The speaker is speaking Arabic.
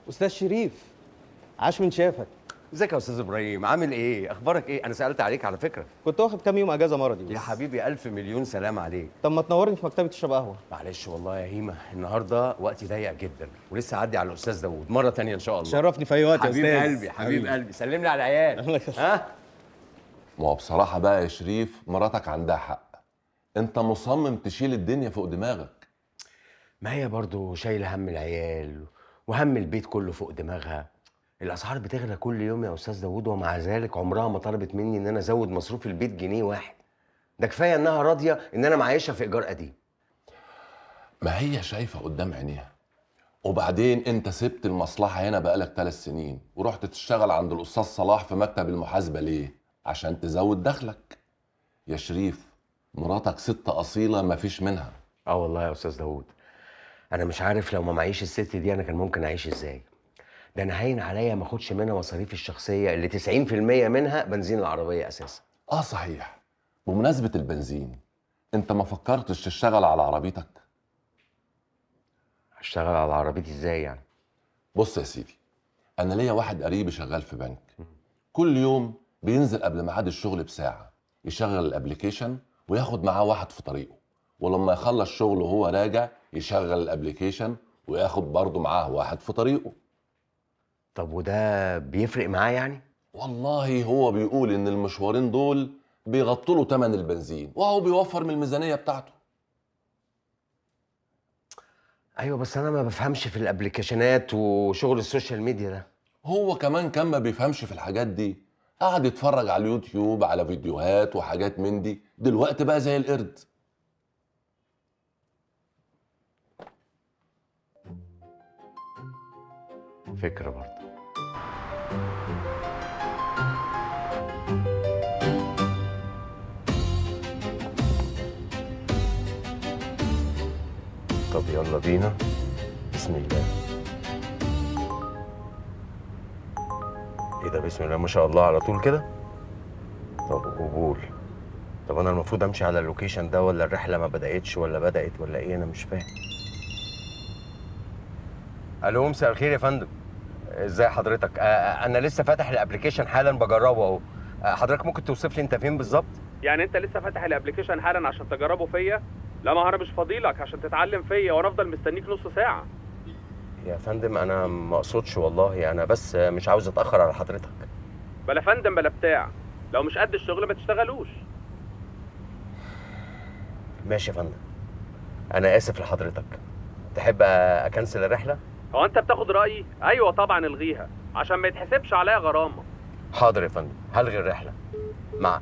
استاذ شريف، عاش من شافك. ازيك يا استاذ ابراهيم؟ عامل ايه؟ اخبارك ايه؟ انا سالت عليك على فكره. كنت واخد كام يوم اجازه مرضي بس. يا حبيبي الف مليون سلام عليك. طب ما تنورني في مكتبه تشرب قهوه؟ معلش والله يا هيمه، النهارده وقتي ضيق جدا ولسه عدي على الاستاذ داوود مره تانية ان شاء الله. شرفني في اي وقت يا استاذ. حبيب قلبي حبيب قلبي، سلم لي على العيال. ها؟ ما هو بصراحة بقى يا شريف مراتك عندها حق. انت مصمم تشيل الدنيا فوق دماغك. ما هي برضو شايله هم العيال وهم البيت كله فوق دماغها. الاسعار بتغلى كل يوم يا استاذ داوود، ومع ذلك عمرها ما طلبت مني ان انا ازود مصروف البيت جنيه واحد. ده كفايه انها راضيه ان انا معيشها في ايجار قديم. ما هي شايفة قدام عينيها. وبعدين انت سبت المصلحة هنا بقالك 3 سنين ورحت تشتغل عند الأستاذ صلاح في مكتب المحاسبة ليه؟ عشان تزود دخلك. يا شريف مراتك ست أصيلة مفيش منها. اه والله يا استاذ داوود، انا مش عارف لو ما معيش الست دي انا كان ممكن اعيش ازاي. ده انا هين عليا ما اخدش منها مصاريف الشخصيه اللي 90% منها بنزين العربيه اساسا. اه صحيح. بمناسبة البنزين، انت ما فكرتش تشتغل على عربيتك؟ اشتغل على عربيتي ازاي يعني؟ بص يا سيدي، انا ليا واحد قريبي شغال في بنك. كل يوم بينزل قبل ميعاد الشغل بساعة يشغل الابليكيشن وياخد معاه واحد في طريقه، ولما يخلص شغل وهو راجع يشغل الابليكيشن وياخد برضه معاه واحد في طريقه. طب وده بيفرق معاه يعني؟ والله هو بيقول ان المشوارين دول بيغطوا له تمن البنزين وهو بيوفر من الميزانية بتاعته. ايوه بس انا ما بفهمش في الابليكيشنات وشغل السوشيال ميديا ده. هو كمان كان ما بيفهمش في الحاجات دي، قعد يتفرج على اليوتيوب على فيديوهات وحاجات من دي، دلوقتي بقى زي القرد. فكره برضه. طب يلا بينا. بسم الله. ايه ده بسم الله ما شاء الله على طول كده؟ طب قبول. طب انا المفروض امشي على اللوكيشن ده ولا الرحله ما بداتش ولا بدات ولا ايه؟ انا مش فاهم. الو مساء الخير يا فندم. ازاي حضرتك؟ انا لسه فاتح الابلكيشن حالا بجربه اهو. حضرتك ممكن توصف لي انت فين بالظبط؟ يعني انت لسه فاتح الابلكيشن حالا عشان تجربه فيا؟ لا، ما انا مش فاضيلك عشان تتعلم فيا وانا افضل مستنيك نص ساعه. يا فندم انا ما اقصدش والله، انا بس مش عاوز اتاخر على حضرتك. بلا فندم بلا بتاع، لو مش قد الشغل ما تشتغلوش. ماشي يا فندم، انا اسف لحضرتك. تحب اكنسل الرحله؟ هو انت بتاخد رايي؟ ايوه طبعا الغيها عشان ما يتحسبش عليا غرامه. حاضر يا فندم، هلغي الرحله. مع